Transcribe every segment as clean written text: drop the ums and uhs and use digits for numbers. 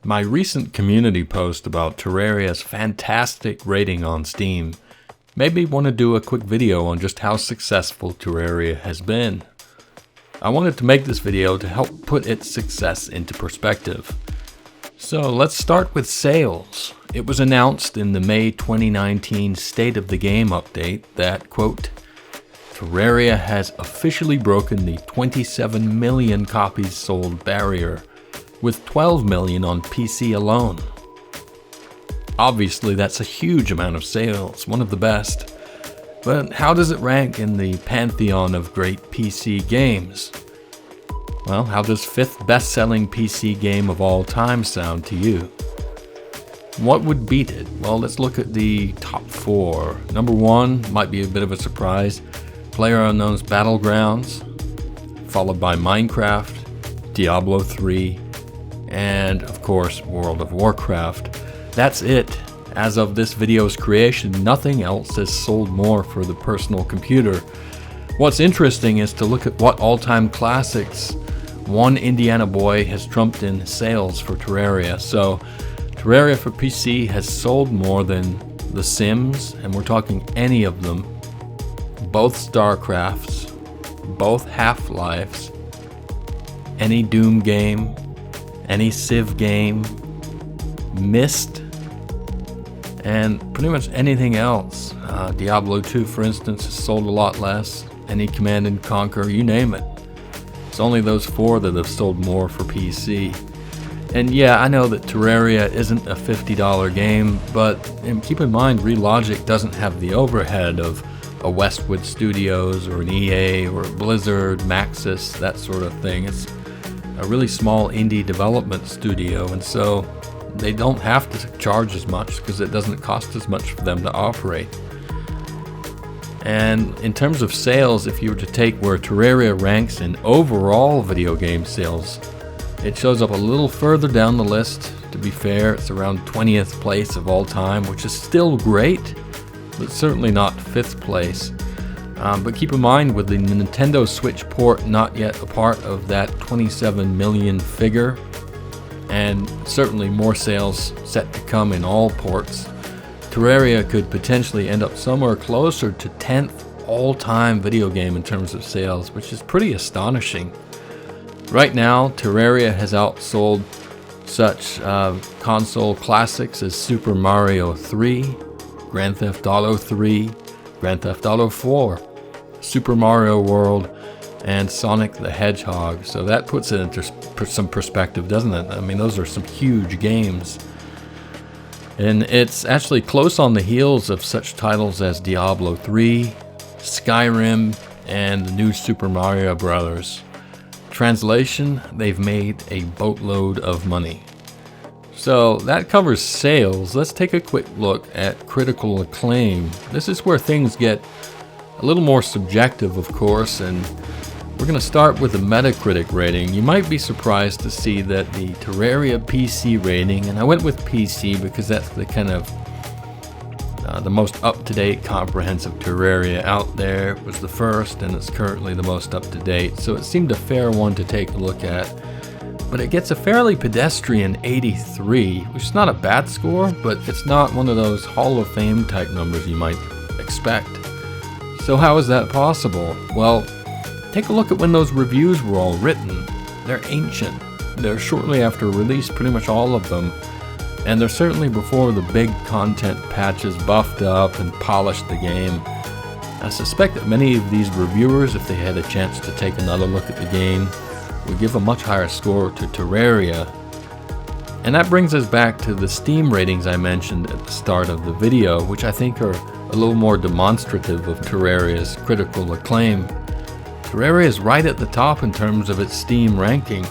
My recent community post about Terraria's fantastic rating on Steam made me want to do a quick video on just how successful Terraria has been. I wanted to make this video to help put its success into perspective. So let's start with sales. It was announced in the May 2019 State of the Game update that, quote, Terraria has officially broken the 27 million copies sold barrier, with 12 million on PC alone. Obviously, that's a huge amount of sales, one of the best. But how does it rank in the pantheon of great PC games? Well, how does 5th best-selling PC game of all time sound to you? What would beat it? Well, let's look at the top 4. Number 1 might be a bit of a surprise. PlayerUnknown's Battlegrounds, followed by Minecraft, Diablo 3, and of course World of Warcraft. That's it. As of this video's creation, nothing else has sold more for the personal computer. What's interesting is to look at what all-time classics one Indiana boy has trumped in sales for Terraria. So Terraria for PC has sold more than The Sims, and we're talking any of them, both StarCrafts, both Half-Lives, any Doom game, any Civ game, Myst, and pretty much anything else. Diablo 2, for instance, has sold a lot less. Any Command & Conquer, you name it. It's only those 4 that have sold more for PC. And yeah, I know that Terraria isn't a $50 game, but keep in mind, Relogic doesn't have the overhead of a Westwood Studios or an EA or a Blizzard, Maxis, that sort of thing. It's a really small indie development studio, and so they don't have to charge as much because it doesn't cost as much for them to operate. And in terms of sales, if you were to take where Terraria ranks in overall video game sales, it shows up a little further down the list. To be fair, it's around 20th place of all time, which is still great, but certainly not 5th place. But keep in mind, with the Nintendo Switch port not yet a part of that 27 million figure, and certainly more sales set to come in all ports, Terraria could potentially end up somewhere closer to 10th all-time video game in terms of sales, which is pretty astonishing. Right now, Terraria has outsold such console classics as Super Mario 3, Grand Theft Auto 3, Grand Theft Auto 4, Super Mario World, and Sonic the Hedgehog. So that puts it into some perspective, doesn't it? I mean, those are some huge games. And it's actually close on the heels of such titles as Diablo 3, Skyrim, and the new Super Mario Bros. Translation, they've made a boatload of money. So that covers sales. Let's take a quick look at critical acclaim. This is where things get a little more subjective, of course, and we're going to start with the Metacritic rating. You might be surprised to see that the Terraria Pc Rating, and I went with PC because that's the kind of the most up-to-date comprehensive Terraria out there. It was the first, and it's currently the most up-to-date, so it seemed a fair one to take a look at. But it gets a fairly pedestrian 83, which is not a bad score, but it's not one of those Hall of Fame type numbers you might expect. So how is that possible? Well, take a look at when those reviews were all written. They're ancient. They're shortly after release, pretty much all of them. And they're certainly before the big content patches buffed up and polished the game. I suspect that many of these reviewers, if they had a chance to take another look at the game, would give a much higher score to Terraria. And that brings us back to the Steam ratings I mentioned at the start of the video, which I think are a little more demonstrative of Terraria's critical acclaim. Terraria is right at the top in terms of its Steam ranking.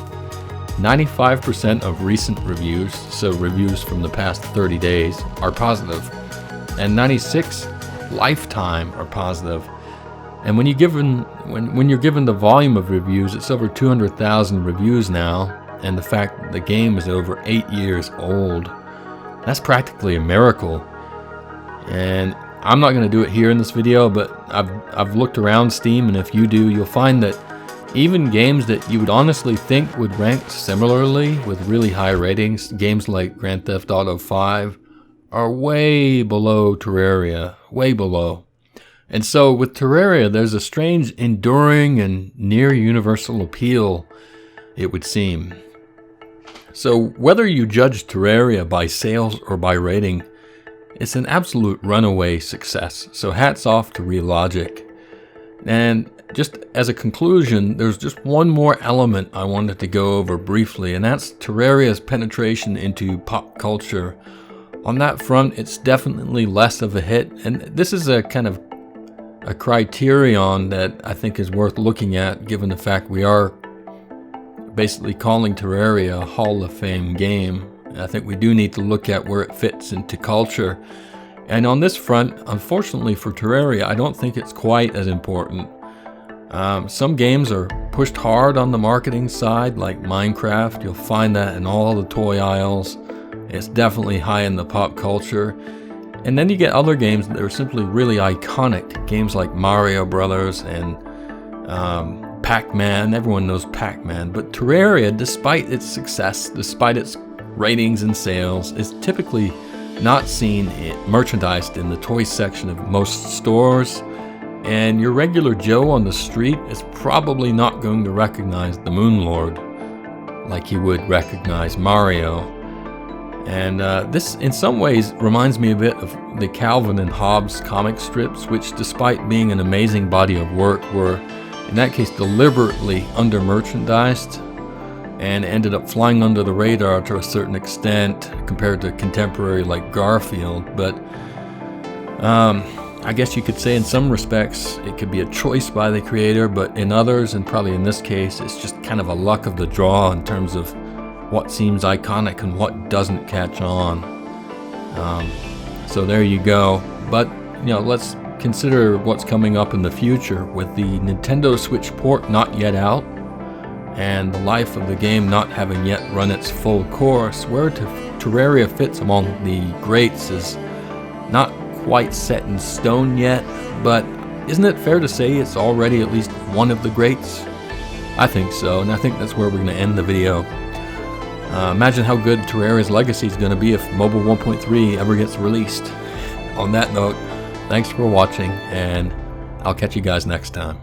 95% of recent reviews, so reviews from the past 30 days, are positive, and 96 lifetime are positive. And when you're given the volume of reviews, it's over 200,000 reviews now, and the fact that the game is over 8 years old, that's practically a miracle. And I'm not going to do it here in this video, but I've looked around Steam, and if you do, you'll find that Even games that you would honestly think would rank similarly with really high ratings, games like Grand Theft Auto 5, are way below Terraria, way below. And so with Terraria, there's a strange enduring and near universal appeal, it would seem. So whether you judge Terraria by sales or by rating, it's an absolute runaway success. So hats off to Relogic. And just as a conclusion, there's just one more element I wanted to go over briefly, and that's Terraria's penetration into pop culture. On that front, it's definitely less of a hit, and this is a kind of a criterion that I think is worth looking at, given the fact we are basically calling Terraria a Hall of Fame game. I think we do need to look at where it fits into culture. And on this front, unfortunately for Terraria, I don't think it's quite as important. Some games are pushed hard on the marketing side, like Minecraft. You'll find that in all the toy aisles. It's definitely high in the pop culture. And then you get other games that are simply really iconic. Games like Mario Brothers and Pac-Man. Everyone knows Pac-Man. But Terraria, despite its success, despite its ratings and sales, is typically not seen merchandised in the toy section of most stores, and your regular Joe on the street is probably not going to recognize the Moon Lord like he would recognize Mario. And this in some ways reminds me a bit of the Calvin and Hobbes comic strips, which despite being an amazing body of work were in that case deliberately under merchandised and ended up flying under the radar to a certain extent compared to contemporary like Garfield. But I guess you could say in some respects it could be a choice by the creator, but in others, and probably in this case, it's just kind of a luck of the draw in terms of what seems iconic and what doesn't catch on. So there you go. But let's consider what's coming up in the future with the Nintendo Switch port not yet out, and the life of the game not having yet run its full course. Where Terraria fits among the greats is not quite set in stone yet, but isn't it fair to say it's already at least one of the greats? I think so, and I think that's where we're going to end the video. Imagine how good Terraria's legacy is going to be if Mobile 1.3 ever gets released. On that note, thanks for watching, and I'll catch you guys next time.